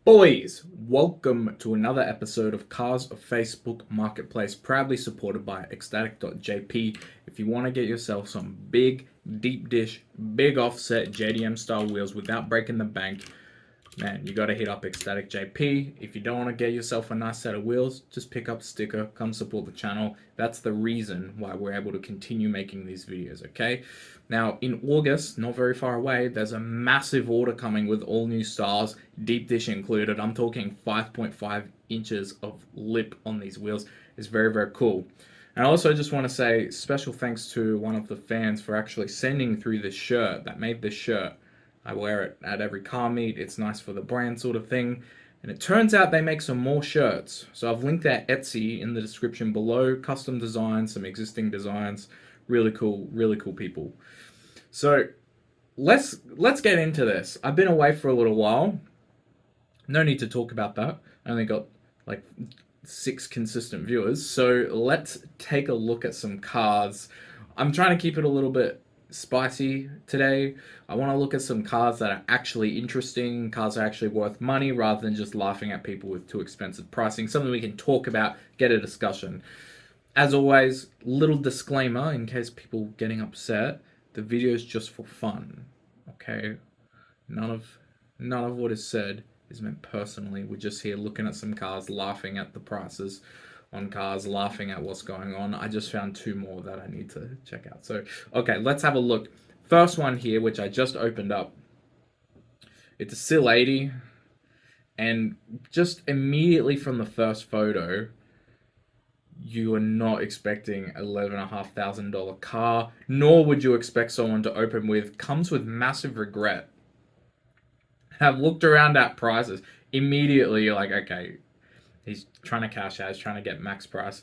Boys, welcome to another episode of Cars of Facebook Marketplace, proudly supported by ecstatic.jp. If you want to get yourself some big, deep dish, big offset JDM style wheels without breaking the bank, man, you got to hit up Ecstatic JP. If you don't want to get yourself a nice set of wheels, just pick up a sticker, come support the channel. That's the reason why we're able to continue making these videos, okay? Now, in August, not very far away, there's a massive order coming with all new styles, deep dish included. I'm talking 5.5 inches of lip on these wheels. It's very, very cool. And I also just want to say special thanks to one of the fans for actually sending through this shirt that made this shirt. I wear it at every car meet. It's nice for the brand sort of thing. And it turns out they make some more shirts. So I've linked their Etsy in the description below. Custom designs, some existing designs. Really cool people. So let's get into this. I've been away for a little while. No need to talk about that. I only got like 6 consistent viewers. So let's take a look at some cars. I'm trying to keep it a little bit spicy today. I want to look at some cars that are actually interesting, cars that are actually worth money, rather than just laughing at people with too expensive pricing. Something we can talk about, get a discussion. As always, little disclaimer in case people getting upset. The video is just for fun. Okay? None of what is said is meant personally. We're just here looking at some cars, laughing at the prices on cars, laughing at what's going on. I just found 2 more that I need to check out. So, okay, let's have a look. First one here, which I just opened up. It's a SIL 80, and just immediately from the first photo, you are not expecting $11,500 car, nor would you expect someone to open with. Comes with massive regret. Have looked around at prices. Immediately, you're like, okay, he's trying to cash out, he's trying to get max price.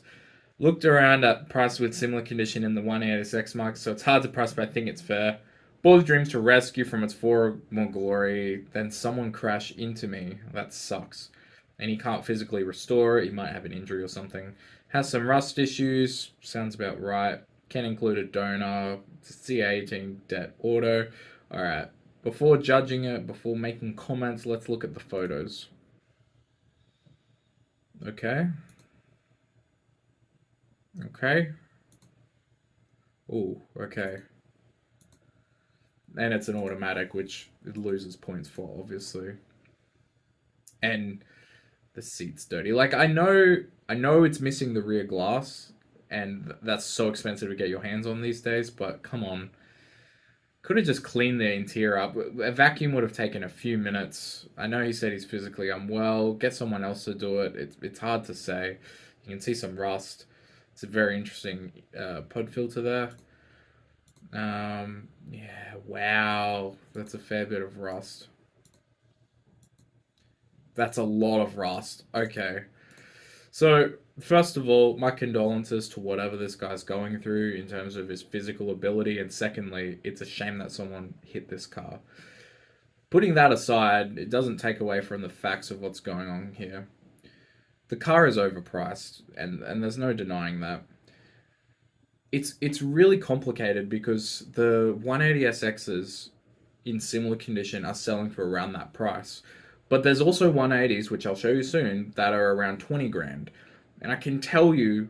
Looked around at price with similar condition in the 180SX market, so it's hard to price, but I think it's fair. Bought dreams to rescue from its former glory, then someone crashed into me. That sucks. And he can't physically restore it, he might have an injury or something. Has some rust issues, sounds about right. Can include a donor, C18 debt auto. Alright, before judging it, before making comments, let's look at the photos. Okay. Okay. Oh, okay. And it's an automatic, which it loses points for, obviously. And the seat's dirty. Like I know it's missing the rear glass, and that's so expensive to get your hands on these days. But come on, could have just cleaned the interior up. A vacuum would have taken a few minutes. I know he said he's physically unwell. Get someone else to do it. It's hard to say. You can see some rust. It's a very interesting pod filter there. Yeah, wow, that's a fair bit of rust. That's a lot of rust. Okay. So, first of all, my condolences to whatever this guy's going through in terms of his physical ability. And secondly, it's a shame that someone hit this car. Putting that aside, it doesn't take away from the facts of what's going on here. The car is overpriced, and there's no denying that. It's really complicated because the 180SXs in similar condition are selling for around that price. But there's also 180s, which I'll show you soon, that are around 20 grand. And I can tell you,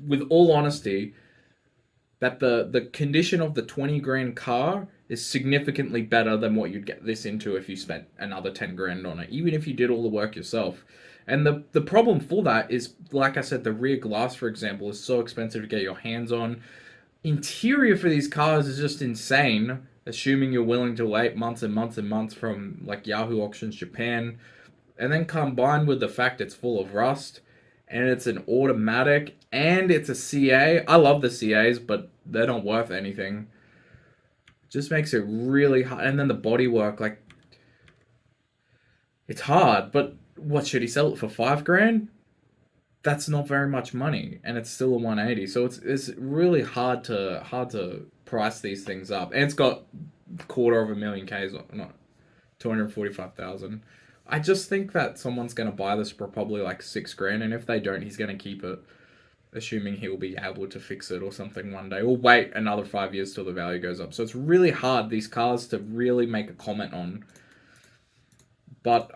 with all honesty, that the condition of the 20 grand car is significantly better than what you'd get this into if you spent another 10 grand on it, even if you did all the work yourself. And the problem for that is, like I said, the rear glass, for example, is so expensive to get your hands on. Interior for these cars is just insane, assuming you're willing to wait months and months and months from like Yahoo Auctions Japan. And then combined with the fact it's full of rust, and it's an automatic, and it's a CA. I love the CAs, but they're not worth anything. Just makes it really hard. And then the bodywork, like, it's hard, but what, should he sell it for 5 grand? That's not very much money, and it's still a 180. So it's really hard to price these things up. And it's got quarter of a million Ks, not 245,000. I just think that someone's gonna buy this for probably like 6 grand, and if they don't, he's gonna keep it, assuming he will be able to fix it or something one day, or wait another 5 years till the value goes up. So it's really hard these cars to really make a comment on. but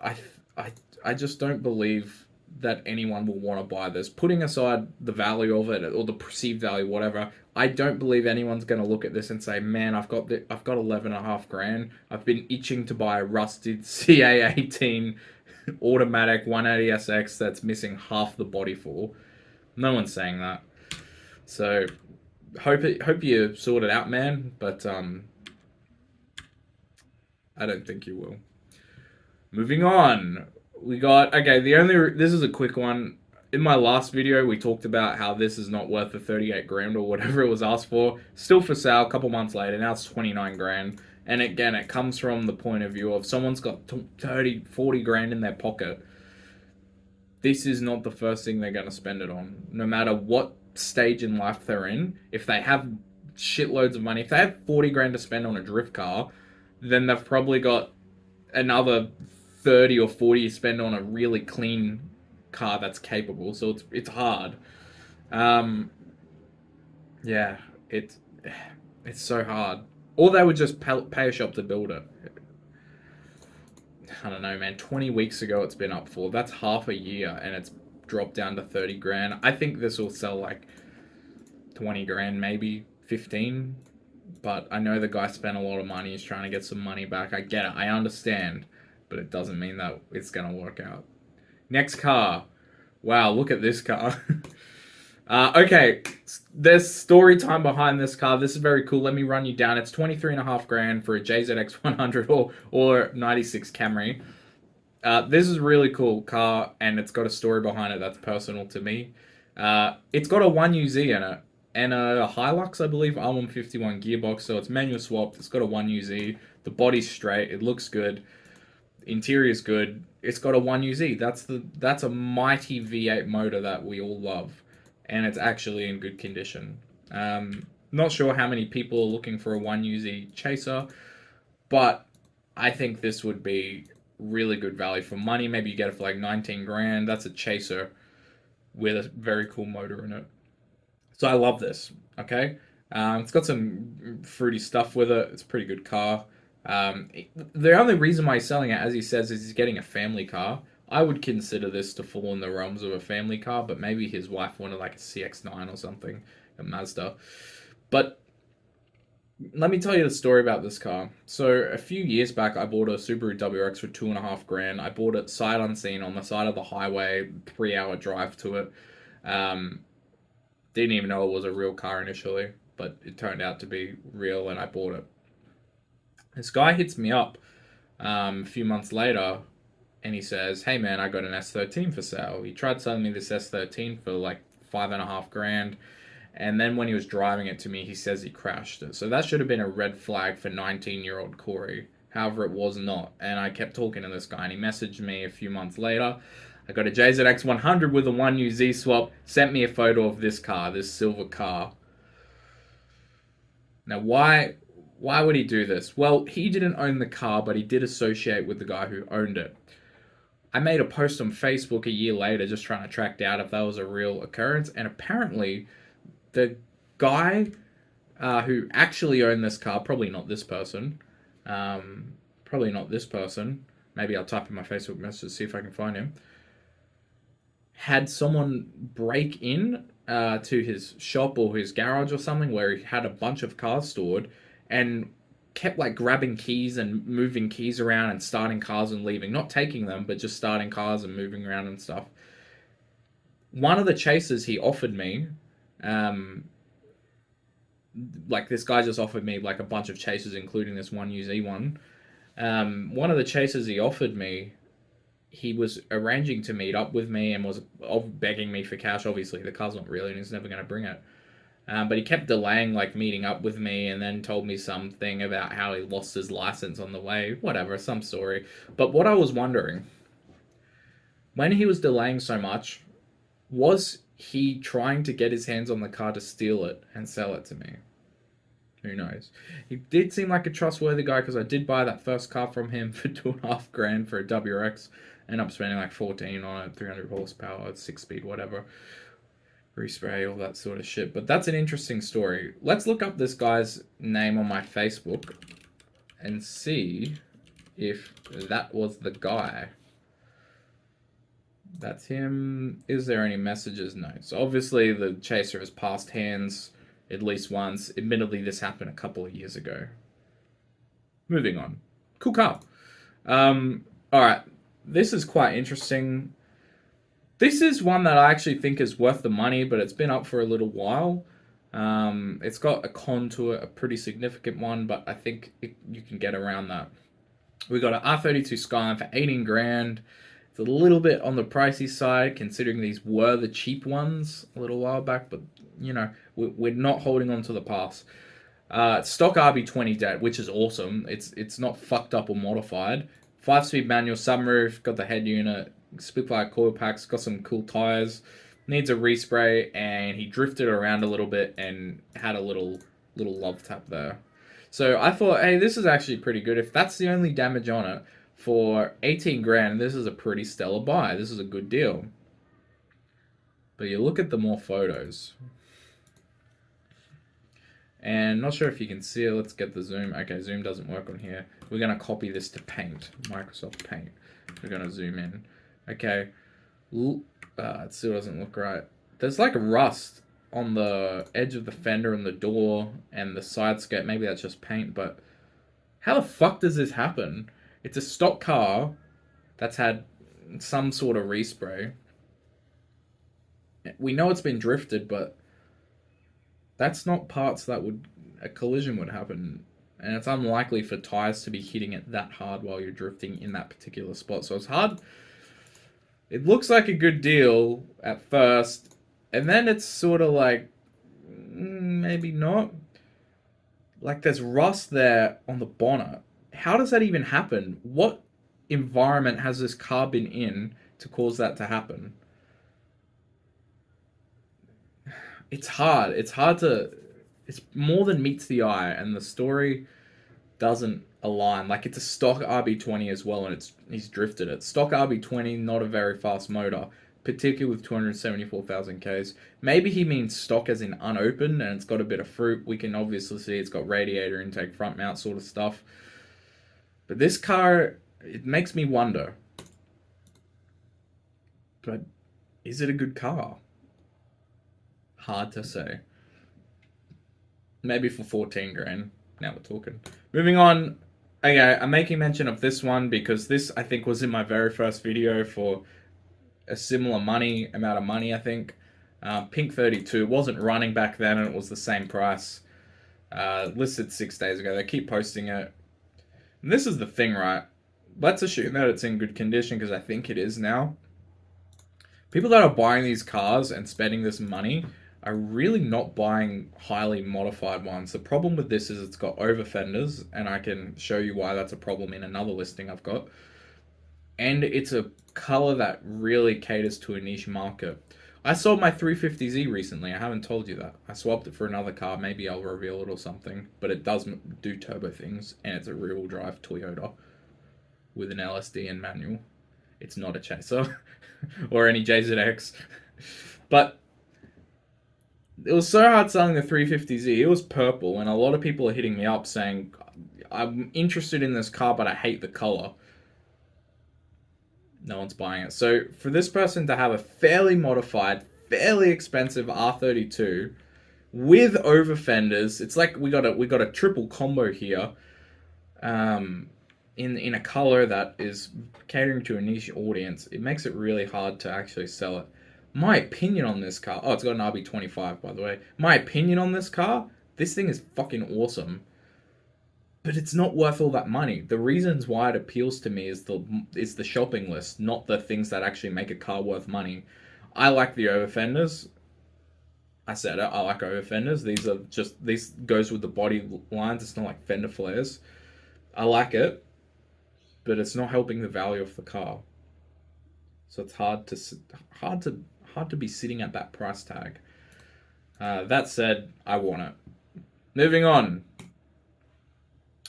I just don't believe that anyone will want to buy this. Putting aside the value of it or the perceived value, whatever, I don't believe anyone's going to look at this and say, "Man, I've got 11.5 grand. I've been itching to buy a rusted CA18 automatic 180SX that's missing half the body for." No one's saying that. So hope you sort it out, man. But I don't think you will. Moving on, we got okay. This is a quick one. In my last video, we talked about how this is not worth the 38 grand or whatever it was asked for. Still for sale. A couple months later, now it's 29 grand. And again, it comes from the point of view of someone's got 30, 40 grand in their pocket. This is not the first thing they're going to spend it on. No matter what stage in life they're in, if they have shitloads of money, if they have 40 grand to spend on a drift car, then they've probably got another 30 or 40 to spend on a really clean car that's capable. So it's hard. Yeah, it's so hard. Or they would just pay a shop to build it. I don't know, man. 20 weeks ago it's been up for. That's half a year and it's dropped down to 30 grand. I think this will sell like 20 grand, maybe 15. But I know the guy spent a lot of money. He's trying to get some money back. I get it. I understand. But it doesn't mean that it's going to work out. Next car. Wow, look at this car. Okay, there's story time behind this car. This is very cool. Let me run you down. It's 23.5 grand for a JZX 100 or 96 Camry. This is a really cool car, and it's got a story behind it that's personal to me. It's got a 1UZ in it, and a Hilux, I believe, R151 gearbox, so it's manual swapped. It's got a 1UZ. The body's straight. It looks good. Interior's good. It's got a 1UZ. That's a mighty V8 motor that we all love, and it's actually in good condition. Not sure how many people are looking for a 1UZ chaser, but I think this would be really good value for money. Maybe you get it for like 19 grand. That's a chaser with a very cool motor in it. So I love this. Okay, it's got some fruity stuff with it. It's a pretty good car. The only reason why he's selling it, as he says, is he's getting a family car. I would consider this to fall in the realms of a family car, but maybe his wife wanted like a CX-9 or something, a Mazda. But let me tell you the story about this car. So a few years back, I bought a Subaru WRX for 2.5 grand. I bought it sight unseen on the side of the highway, 3-hour drive to it. Didn't even know it was a real car initially, but it turned out to be real, and I bought it. This guy hits me up a few months later, and he says, "Hey man, I got an S13 for sale." He tried selling me this S13 for like 5.5 grand, and then when he was driving it to me, he says he crashed it. So that should have been a red flag for 19-year-old Corey. However, it was not, and I kept talking to this guy, and he messaged me a few months later. I got a JZX 100 with a 1UZ swap, sent me a photo of this car, this silver car. Now, why would he do this? Well, he didn't own the car, but he did associate with the guy who owned it. I made a post on Facebook a year later just trying to track down if that was a real occurrence, and apparently the guy who actually owned this car, probably not this person, maybe I'll type in my Facebook message to see if I can find him, had someone break in to his shop or his garage or something where he had a bunch of cars stored and kept like grabbing keys and moving keys around and starting cars and leaving. Not taking them, but just starting cars and moving around and stuff. One of the chasers he offered me, like this guy just offered me like a bunch of chasers, including this 1UZ one. One of the chasers he offered me, he was arranging to meet up with me and was begging me for cash. Obviously, the car's not real and he's never going to bring it. But he kept delaying, like, meeting up with me and then told me something about how he lost his license on the way. Whatever, some story. But what I was wondering, when he was delaying so much, was he trying to get his hands on the car to steal it and sell it to me? Who knows? He did seem like a trustworthy guy because I did buy that first car from him for 2.5 grand for a WRX. Ended up spending like 14 on it, 300 horsepower, 6-speed, whatever. Respray, all that sort of shit. But that's an interesting story. Let's look up this guy's name on my Facebook and see if that was the guy. That's him. Is there any messages? No. So obviously the chaser has passed hands at least once. Admittedly, this happened a couple of years ago. Moving on. Cool car. Alright. This is quite interesting. This is one that I actually think is worth the money, but it's been up for a little while. It's got a con to it, a pretty significant one, but I think you can get around that. We got an R32 Skyline for 18 grand. It's a little bit on the pricey side, considering these were the cheap ones a little while back, but, you know, we're not holding on to the past. Stock RB20 debt, which is awesome. It's not fucked up or modified. 5-speed manual sunroof, got the head unit, split-fire coil packs, got some cool tires. Needs a respray, and he drifted around a little bit and had a little love tap there. So I thought, hey, this is actually pretty good. If that's the only damage on it, for 18 grand, this is a pretty stellar buy. This is a good deal. But you look at the more photos. And not sure if you can see it. Let's get the zoom. Okay, zoom doesn't work on here. We're going to copy this to Paint. Microsoft Paint. We're going to zoom in. Okay. It still doesn't look right. There's like rust on the edge of the fender and the door and the side skirt. Maybe that's just paint, but how the fuck does this happen? It's a stock car that's had some sort of respray. We know it's been drifted, but that's not parts that a collision would happen. And it's unlikely for tires to be hitting it that hard while you're drifting in that particular spot. So it's hard. It looks like a good deal at first, and then it's sort of like, maybe not. Like there's rust there on the bonnet. How does that even happen? What environment has this car been in to cause that to happen? It's hard. It's more than meets the eye, and the story doesn't align. Like, it's a stock RB20 as well, and he's drifted it. Stock RB20, not a very fast motor, particularly with 274,000 Ks. Maybe he means stock as in unopened, and it's got a bit of fruit. We can obviously see it's got radiator intake, front mount sort of stuff. But this car, it makes me wonder. But is it a good car? Hard to say. Maybe for 14 grand. Now we're talking. Moving on. Okay, I'm making mention of this one because this, I think, was in my very first video for a similar amount of money, I think. Pink 32 wasn't running back then, and it was the same price. Listed 6 days ago. They keep posting it. And this is the thing, right? Let's assume that it's in good condition, because I think it is now. People that are buying these cars and spending this money are really not buying highly modified ones. The problem with this is it's got over fenders, and I can show you why that's a problem in another listing I've got. And it's a color that really caters to a niche market. I sold my 350Z recently. I haven't told you that. I swapped it for another car. Maybe I'll reveal it or something. But it does do turbo things, and it's a rear-wheel drive Toyota with an LSD and manual. It's not a chaser or any JZX. But it was so hard selling the 350Z. It was purple, and a lot of people are hitting me up saying, I'm interested in this car, but I hate the color. No one's buying it. So for this person to have a fairly modified, fairly expensive R32 with over fenders, it's like we got a triple combo here. In a color that is catering to a niche audience, it makes it really hard to actually sell it. My opinion on this car, it's got an RB25 by the way. My opinion on this car, this thing is fucking awesome. But it's not worth all that money. The reasons why it appeals to me is the shopping list, not the things that actually make a car worth money. I like the over fenders. I said it, I like over fenders. These goes with the body lines. It's not like fender flares. I like it, but it's not helping the value of the car. So it's hard to be sitting at that price tag. That said, I want it. Moving on.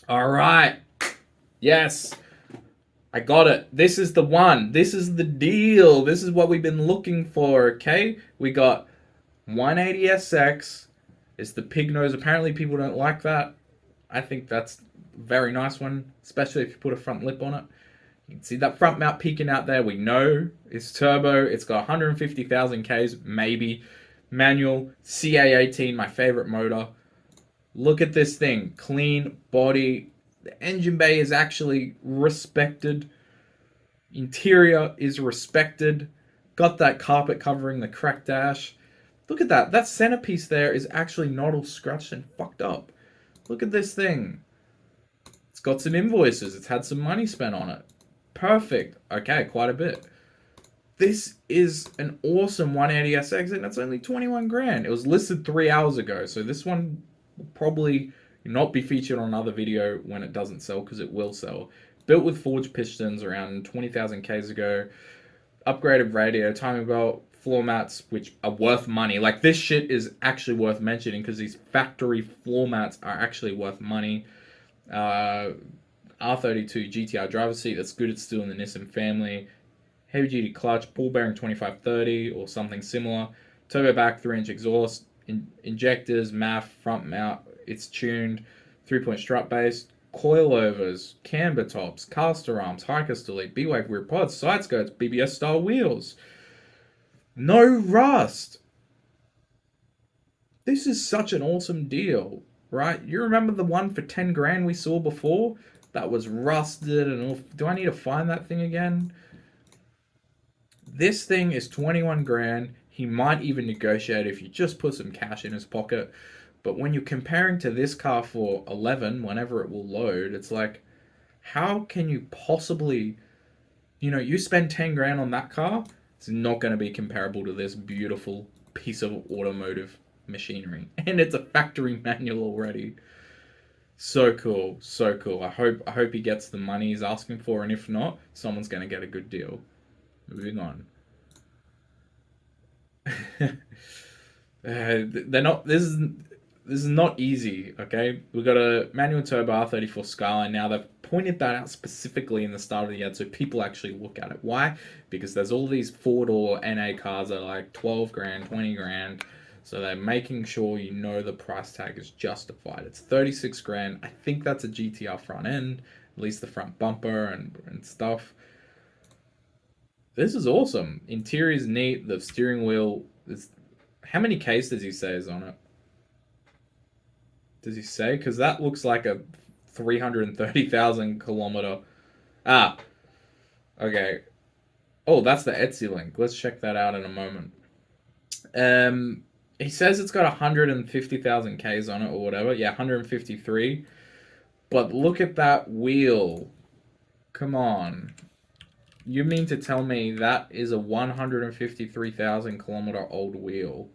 All right. Yes. I got it. This is the one. This is the deal. This is what we've been looking for, okay? We got 180SX. It's the pig nose. Apparently people don't like that. I think that's a very nice one, especially if you put a front lip on it. You can see that front mount peeking out there. We know it's turbo. It's got 150,000 Ks, maybe. Manual, CA18, my favorite motor. Look at this thing. Clean body. The engine bay is actually respected. Interior is respected. Got that carpet covering the cracked dash. Look at that. That centerpiece there is actually not all scratched and fucked up. Look at this thing. It's got some invoices. It's had some money spent on it. Perfect. Okay, quite a bit. This is an awesome 180SX and it's only 21 grand. It was listed 3 hours ago, so this one will probably not be featured on another video when it doesn't sell, because it will sell. Built with forged pistons around 20,000 Ks ago. Upgraded radio, timing belt, floor mats, which are worth money. Like, this shit is actually worth mentioning because these factory floor mats are actually worth money. R32 GTI driver seat, that's good, it's still in the Nissan family. Heavy duty clutch, ball bearing 2530 or something similar. Turbo back, 3-inch exhaust, injectors, MAF, front mount, it's tuned. 3-point strut base, coilovers, camber tops, caster arms, hiker delete, B-wave rear pods, side skirts, BBS style wheels. No rust. This is such an awesome deal, right? You remember the one for 10 grand we saw before? That was rusted and all. Do I need to find that thing again? This thing is 21 grand. He might even negotiate if you just put some cash in his pocket. But when you're comparing to this car for 11, whenever it will load, it's like, how can you possibly, you spend 10 grand on that car, it's not going to be comparable to this beautiful piece of automotive machinery. And it's a factory manual already. So cool, so cool. I hope he gets the money he's asking for, and if not, someone's going to get a good deal. Moving on. They're not. This is not easy. Okay, we got a manual turbo R34 Skyline now. They've pointed that out specifically in the start of the ad, so people actually look at it. Why? Because there's all these 4-door NA cars that are like 12 grand, 20 grand. So they're making sure the price tag is justified. It's 36 grand. I think that's a GTR front end, at least the front bumper and stuff. This is awesome. Interior is neat. The steering wheel is... How many Ks does he say is on it? Does he say? Because that looks like a 330,000 kilometer... Ah. Okay. Oh, that's the Etsy link. Let's check that out in a moment. He says it's got 150,000 Ks on it or whatever. Yeah, 153. But look at that wheel. Come on. You mean to tell me that is a 153,000 kilometer old wheel?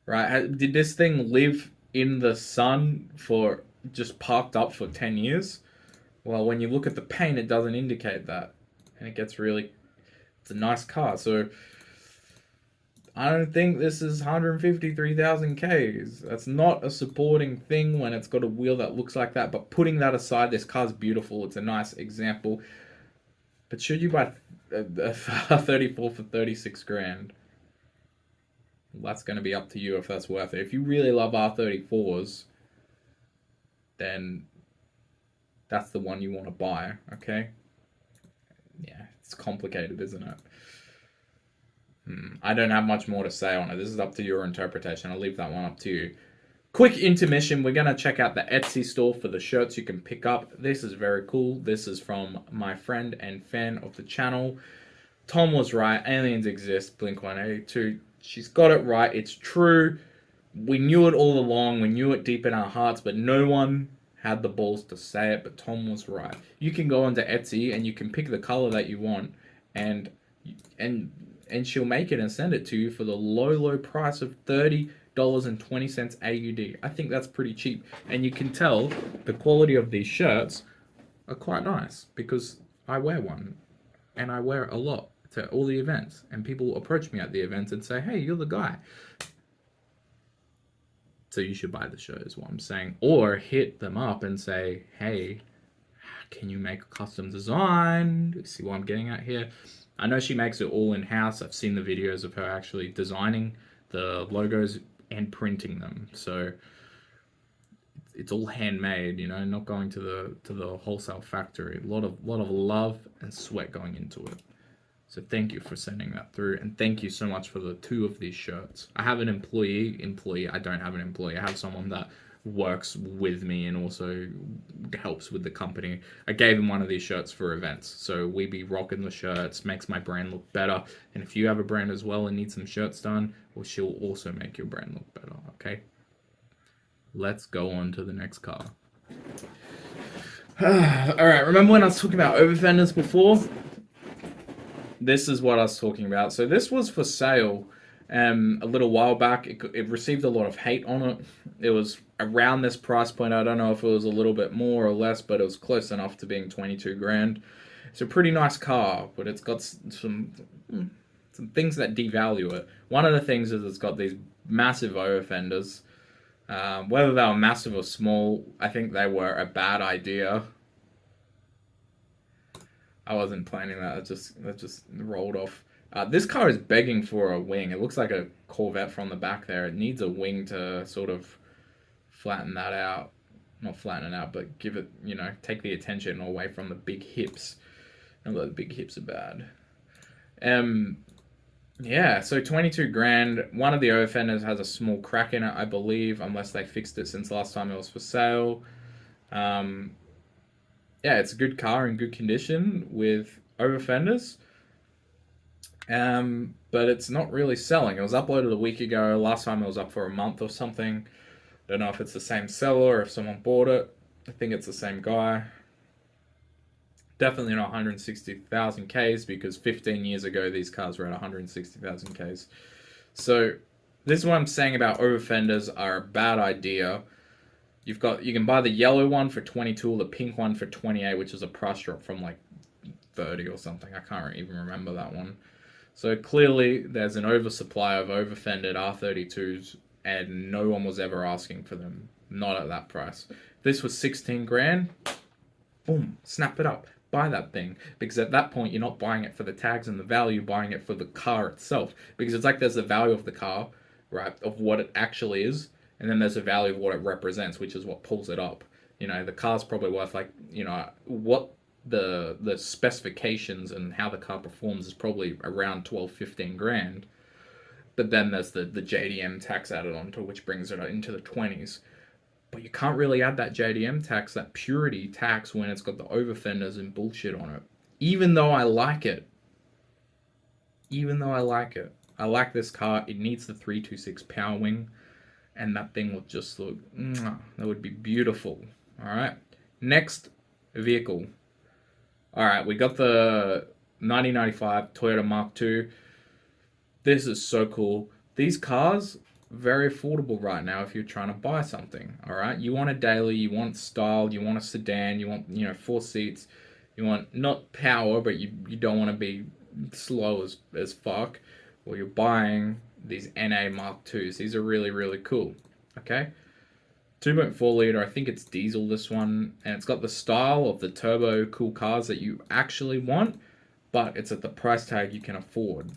Right? Did this thing live in the sun for just parked up for 10 years? Well, when you look at the paint, it doesn't indicate that. And it gets really... It's a nice car. So I don't think this is 153,000 Ks. That's not a supporting thing when it's got a wheel that looks like that. But putting that aside, this car's beautiful. It's a nice example. But should you buy a 34 for 36 grand? Well, that's going to be up to you if that's worth it. If you really love R34s, then that's the one you want to buy, okay? Yeah, it's complicated, isn't it? I don't have much more to say on it. This is up to your interpretation. I'll leave that one up to you. Quick intermission. We're going to check out the Etsy store for the shirts you can pick up. This is very cool. This is from my friend and fan of the channel. Tom was right. Aliens exist. Blink-182. She's got it right. It's true. We knew it all along. We knew it deep in our hearts, but no one had the balls to say it. But Tom was right. You can go onto Etsy and you can pick the color that you want, and she'll make it and send it to you for the low price of $30.20 AUD. I think that's pretty cheap. And you can tell the quality of these shirts are quite nice because I wear one and I wear it a lot to all the events. And people approach me at the events and say, hey, you're the guy. So you should buy the shirt is what I'm saying. Or hit them up and say, hey, can you make a custom design? See what I'm getting at here? I know she makes it all in-house. I've seen the videos of her actually designing the logos and printing them. So it's all handmade, you know, not going to the wholesale factory. A lot of love and sweat going into it. So thank you for sending that through, and thank you so much for the 2 of these shirts. I have an employee. I don't have an employee. I have someone that works with me and also helps with the company. I gave him one of these shirts for events, so we be rocking the shirts, makes my brand look better. And if you have a brand as well and need some shirts done, well, she'll also make your brand look better. Okay, let's go on to the next car. All right, remember when I was talking about over fenders before? This is what I was talking about. So this was for sale a little while back. It received a lot of hate on it. It was around this price point. I don't know if it was a little bit more or less, but it was close enough to being 22 grand. It's a pretty nice car, but it's got some things that devalue it. One of the things is it's got these massive over fenders. Whether they were massive or small, I think they were a bad idea. I wasn't planning that. That just rolled off. This car is begging for a wing. It looks like a Corvette from the back there. It needs a wing to sort of flatten that out. Not flatten it out, but give it, you know, take the attention away from the big hips. And the big hips are bad. Yeah, so 22 grand. One of the over fenders has a small crack in it, I believe, unless they fixed it since last time it was for sale. Yeah, it's a good car in good condition with over fenders. But it's not really selling. It was uploaded a week ago. Last time it was up for a month or something. Don't know if it's the same seller or if someone bought it. I think it's the same guy. Definitely not 160,000 Ks because 15 years ago these cars were at 160,000 Ks. So this is what I'm saying about over fenders are a bad idea. You can buy the yellow one for 22, or the pink one for 28, which is a price drop from like 30 or something. I can't even remember that one. So clearly there's an oversupply of over-fended R32s and no one was ever asking for them. Not at that price. If this was 16 grand, boom, snap it up. Buy that thing. Because at that point, you're not buying it for the tags and the value, you're buying it for the car itself. Because it's like there's the value of the car, right, of what it actually is, and then there's a value of what it represents, which is what pulls it up. You know, the car's probably worth like, you know, what the specifications and how the car performs is probably around 12, 15 grand. But then there's the JDM tax added onto, which brings it into the 20s. But you can't really add that JDM tax, that purity tax, when it's got the over fenders and bullshit on it. Even though I like it. I like this car. It needs the 326 power wing. And that thing would just look, that would be beautiful. All right. Next vehicle. All right, we got the 1995 Toyota Mark II. This is so cool. These cars, very affordable right now if you're trying to buy something. All right, you want a daily, you want style, you want a sedan, you want, you know, 4 seats. You want not power, but you don't want to be slow as fuck. Well, you're buying these NA Mark IIs. These are really, really cool. Okay. 2.4 liter, I think it's diesel, this one, and it's got the style of the turbo cool cars that you actually want, but it's at the price tag you can afford.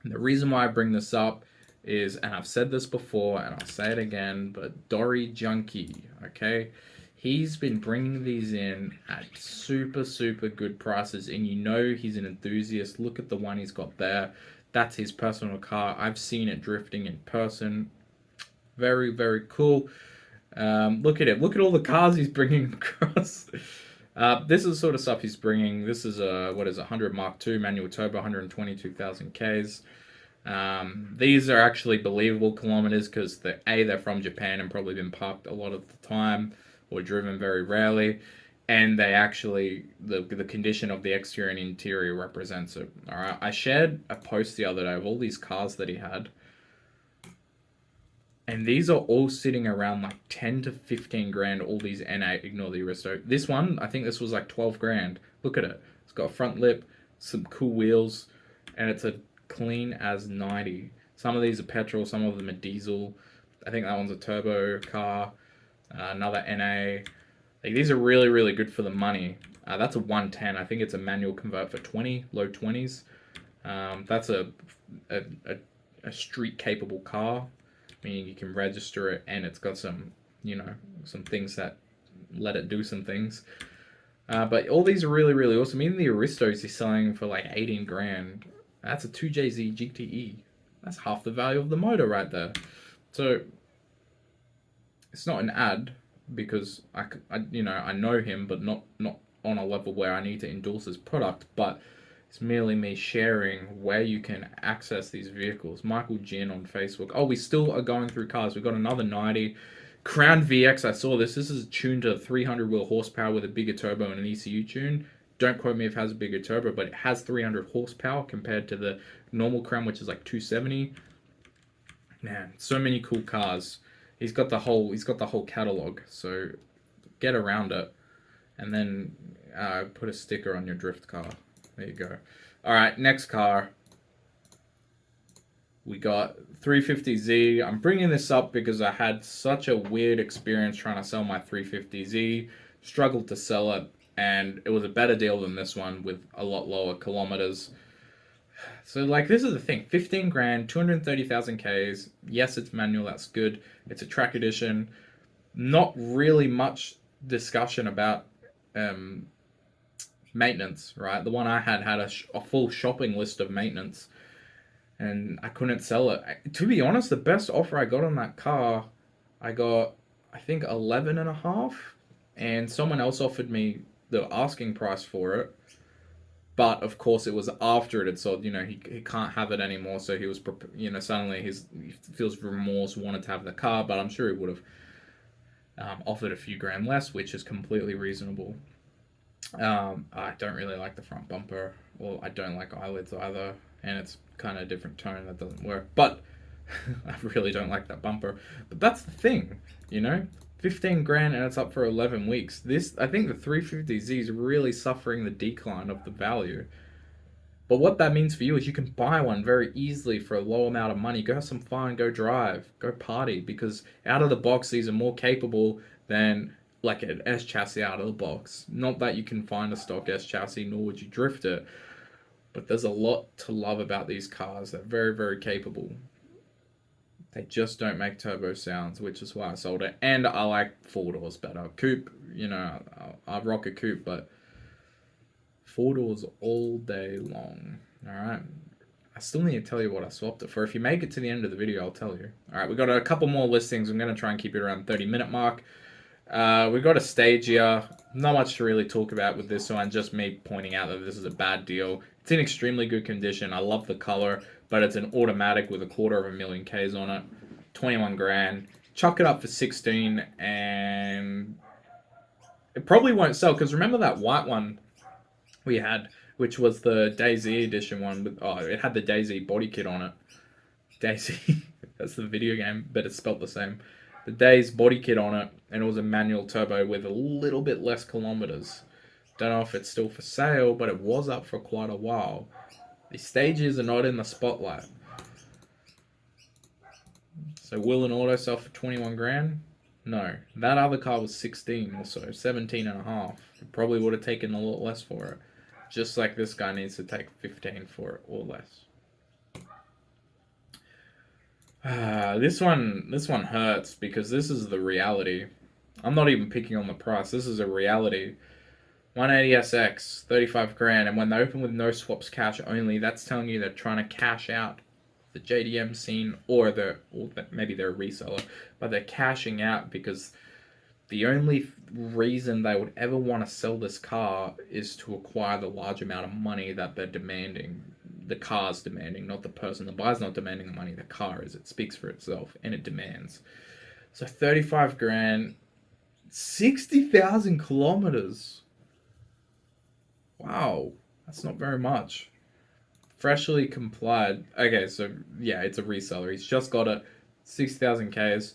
And the reason why I bring this up is, and I've said this before, and I'll say it again, but Dory Junkie, okay? He's been bringing these in at super, super good prices, and you know he's an enthusiast. Look at the one he's got there. That's his personal car. I've seen it drifting in person. Very, very cool. Look at it. Look at all the cars he's bringing across. This is the sort of stuff he's bringing. This is a, 100 Mark II, manual turbo, 122,000 Ks. These are actually believable kilometers because they're from Japan and probably been parked a lot of the time or driven very rarely. And they actually, the condition of the exterior and interior represents it. All right. I shared a post the other day of all these cars that he had. And these are all sitting around like 10 to 15 grand, all these NA, ignore the Aristo. This one, I think this was like 12 grand. Look at it. It's got a front lip, some cool wheels, and it's a clean as 90. Some of these are petrol, some of them are diesel. I think that one's a turbo car, another NA. Like, these are really, really good for the money. That's a 110. I think it's a manual convert for 20, low 20s. That's a street capable car. Meaning you can register it and it's got some, some things that let it do some things. But all these are really, really awesome. Even the Aristos he's selling for like 18 grand. That's a 2JZ GTE. That's half the value of the motor right there. So it's not an ad because I know him, but not on a level where I need to endorse his product. But it's merely me sharing where you can access these vehicles. Michael Gin on Facebook. Oh, we still are going through cars. We've got another 90. Crown VX, I saw this. This is tuned to 300 wheel horsepower with a bigger turbo and an ECU tune. Don't quote me if it has a bigger turbo, but it has 300 horsepower compared to the normal Crown, which is like 270. Man, so many cool cars. He's got the whole catalog. So get around it, and then put a sticker on your drift car. There you go. All right, next car. We got 350Z. I'm bringing this up because I had such a weird experience trying to sell my 350Z. Struggled to sell it, and it was a better deal than this one with a lot lower kilometers. So, like, this is the thing. 15 grand, 230,000 Ks. Yes, it's manual. That's good. It's a track edition. Not really much discussion about maintenance, right? The one I had a full shopping list of maintenance, and I couldn't sell it. To be honest, the best offer I got on that car, I got, I think, 11 and a half, and someone else offered me the asking price for it. But of course, it was after it had sold. He can't have it anymore, so he was, suddenly he feels remorse, wanted to have the car, but I'm sure he would have offered a few grand less, which is completely reasonable. I don't really like the front bumper. Well, I don't like eyelids either, and it's kind of a different tone that doesn't work. But I really don't like that bumper. But that's the thing, 15 grand and it's up for 11 weeks. I think the 350Z is really suffering the decline of the value. But what that means for you is you can buy one very easily for a low amount of money. Go have some fun, go drive, go party, because out of the box, these are more capable than like an S chassis out of the box. Not that you can find a stock S chassis, nor would you drift it. But there's a lot to love about these cars. They're very, very capable. They just don't make turbo sounds, which is why I sold it. And I like 4-doors better. Coupe, I rock a coupe, but 4-doors all day long. All right. I still need to tell you what I swapped it for. If you make it to the end of the video, I'll tell you. All right, we got a couple more listings. I'm going to try and keep it around the 30-minute mark. We've got a Stagia. Not much to really talk about with this one, just me pointing out that this is a bad deal. It's in extremely good condition. I love the color, but it's an automatic with 250,000 Ks on it. 21 grand. Chuck it up for 16, and it probably won't sell, because remember that white one we had, which was the DayZ edition one with, it had the DayZ body kit on it. DayZ, that's the video game, but it's spelt the same. The DayZ body kit on it, and it was a manual turbo with a little bit less kilometers. Don't know if it's still for sale, but it was up for quite a while. The stages are not in the spotlight. So will an auto sell for 21 grand? No. That other car was 16 or so, 17 and a half. It probably would have taken a lot less for it. Just like this guy needs to take 15 for it or less. This one hurts because this is the reality. I'm not even picking on the price. This is a reality. 180SX, 35 grand, and when they open with no swaps cash only, that's telling you they're trying to cash out the JDM scene, or maybe they're a reseller, but they're cashing out because the only reason they would ever want to sell this car is to acquire the large amount of money that they're demanding. The car's demanding, not the person. The buyer's not demanding the money, the car is. It speaks for itself, and it demands. So 35 grand, 60,000 kilometers. Wow, that's not very much. Freshly complied. Okay, so yeah, it's a reseller. He's just got it. 60,000 Ks.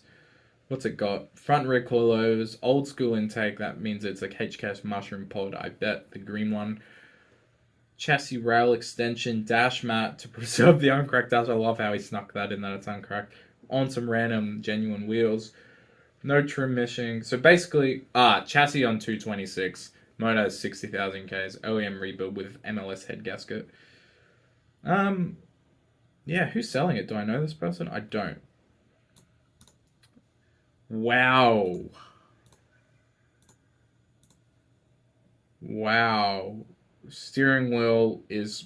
What's it got? Front rear coilovers, old school intake. That means it's like HKS mushroom pod, I bet. The green one. Chassis rail extension, dash mat to preserve the uncracked dash. I love how he snuck that in that it's uncracked. On some random genuine wheels. No trim meshing. So basically, chassis on 226. Motor has 60,000 Ks. OEM rebuild with MLS head gasket. Yeah, who's selling it? Do I know this person? I don't. Wow. Wow. Steering wheel is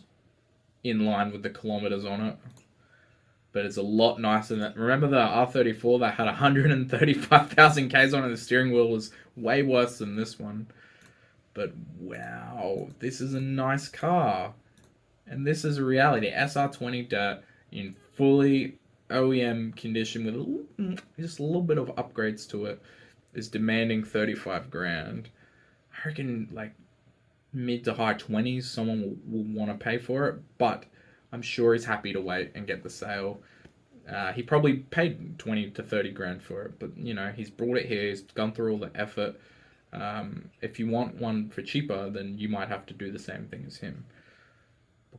in line with the kilometers on it, but it's a lot nicer than that. Remember the R34 that had 135,000 Ks on it? The steering wheel was way worse than this one. But wow, this is a nice car. And this is a reality. SR20 Dirt in fully OEM condition with just a little bit of upgrades to it is demanding 35 grand. I reckon like mid to high 20s someone will want to pay for it, but I'm sure he's happy to wait and get the sale. He probably paid 20 to 30 grand for it, but you know, he's brought it here, he's gone through all the effort. If you want one for cheaper, then you might have to do the same thing as him.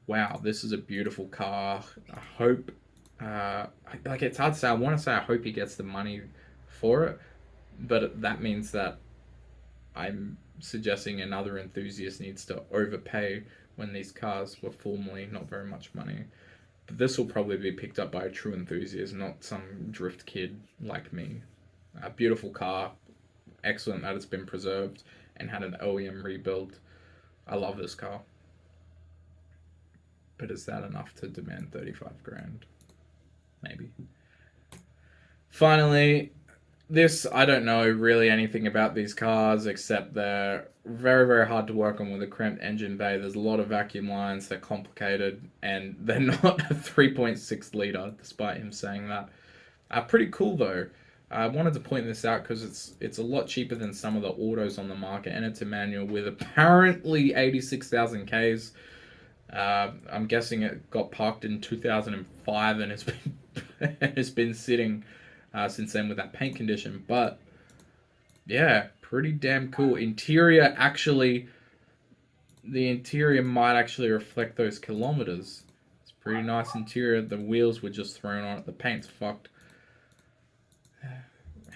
Wow, this is a beautiful car. I hope, like it's hard to say. I want to say I hope he gets the money for it, but that means that I'm suggesting another enthusiast needs to overpay when these cars were formerly not very much money. But this will probably be picked up by a true enthusiast, not some drift kid like me. A beautiful car, excellent that it's been preserved and had an OEM rebuild. I love this car. But is that enough to demand 35 grand? Maybe. Finally, this, I don't know really anything about these cars except they're very, very hard to work on with a cramped engine bay. There's a lot of vacuum lines, they're complicated, and they're not a 3.6 litre, despite him saying that. Pretty cool though. I wanted to point this out because it's a lot cheaper than some of the autos on the market, and it's a manual with apparently 86,000 Ks. I'm guessing it got parked in 2005 and has been sitting since then with that paint condition. But yeah, pretty damn cool. Interior actually, the interior might actually reflect those kilometers. It's pretty nice interior. The wheels were just thrown on it. The paint's fucked.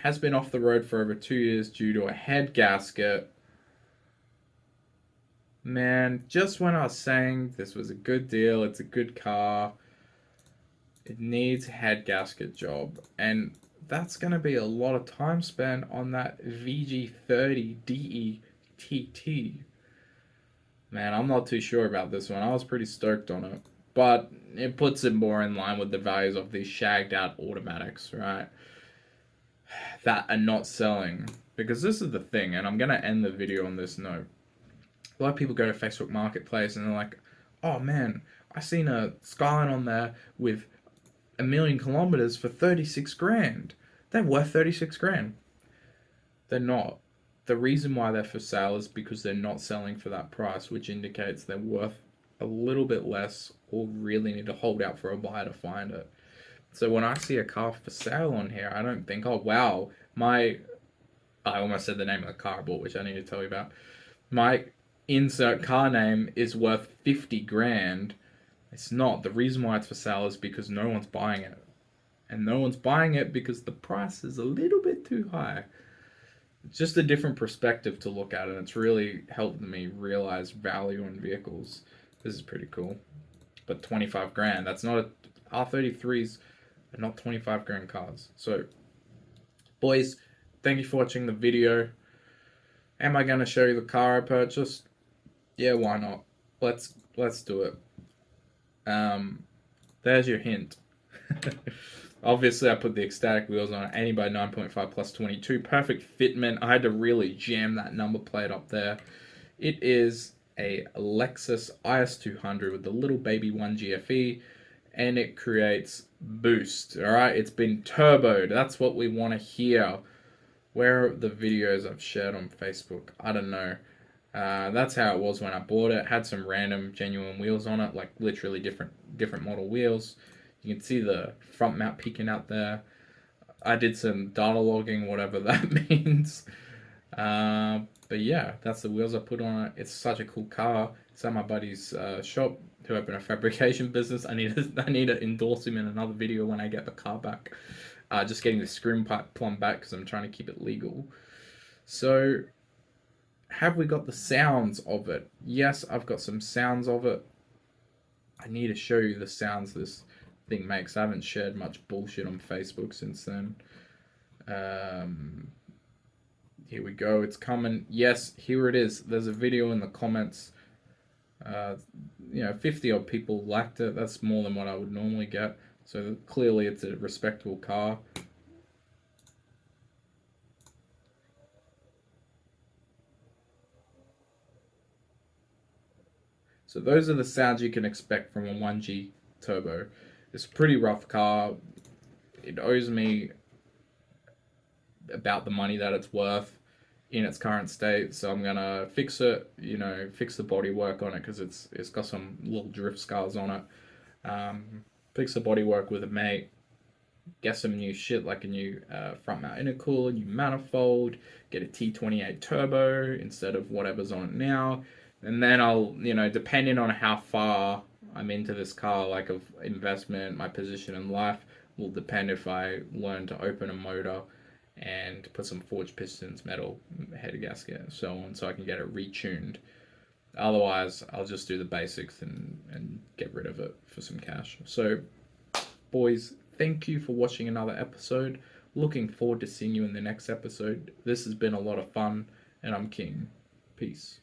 Has been off the road for over 2 years due to a head gasket. Man, just when I was saying this was a good deal, it's a good car, it needs a head gasket job. And that's going to be a lot of time spent on that VG30 DETT. Man, I'm not too sure about this one. I was pretty stoked on it. But it puts it more in line with the values of these shagged out automatics, right? That are not selling. Because this is the thing, and I'm going to end the video on this note. A lot of people go to Facebook Marketplace and they're like, oh man, I seen a Skyline on there with 1,000,000 kilometers for 36 grand. They're worth 36 grand. They're not. The reason why they're for sale is because they're not selling for that price, which indicates they're worth a little bit less or really need to hold out for a buyer to find it. So when I see a car for sale on here, I don't think, oh wow, I almost said the name of the car I bought, which I need to tell you about. My insert car name is worth 50 grand. It's not. The reason why it's for sale is because no one's buying it. And no one's buying it because the price is a little bit too high. It's just a different perspective to look at it. It's really helped me realize value in vehicles. This is pretty cool. But 25 grand, that's not R33s are not 25 grand cars. So, boys, thank you for watching the video. Am I going to show you the car I purchased? Yeah, why not? Let's do it. There's your hint. Obviously, I put the ecstatic wheels on it, 80 by 9.5 plus 22. Perfect fitment. I had to really jam that number plate up there. It is a Lexus IS200 with the little baby 1GFE, and it creates boost. All right, it's been turboed. That's what we want to hear. Where are the videos I've shared on Facebook? I don't know. That's how it was when I bought it. Had some random genuine wheels on it, like literally different model wheels. You can see the front mount peeking out there. I did some data logging, whatever that means. But yeah, that's the wheels I put on it. It's such a cool car. It's at my buddy's shop who opened a fabrication business. I need to endorse him in another video when I get the car back. Just getting the screen pipe plumbed back because I'm trying to keep it legal. So, have we got the sounds of it? Yes, I've got some sounds of it. I need to show you the sounds this thing makes. I haven't shared much bullshit on Facebook since then. Um, Here we go. It's coming. Yes, here it is. There's a video in the comments. Uh, 50 odd people liked it. That's more than what I would normally get. So clearly it's a respectable car. So those are the sounds you can expect from a 1G turbo. It's a pretty rough car. It owes me about the money that it's worth in its current state, so I'm gonna fix it. Fix the body work on it because it's got some little drift scars on it. Fix the body work with a mate. Get some new shit like a new front mount intercooler, new manifold. Get a T28 turbo instead of whatever's on it now, and then I'll depending on how far I'm into this car, like of investment, my position in life, will depend if I learn to open a motor and put some forged pistons, metal head gasket, and so on, so I can get it retuned. Otherwise, I'll just do the basics and get rid of it for some cash. So, boys, thank you for watching another episode. Looking forward to seeing you in the next episode. This has been a lot of fun, and I'm King. Peace.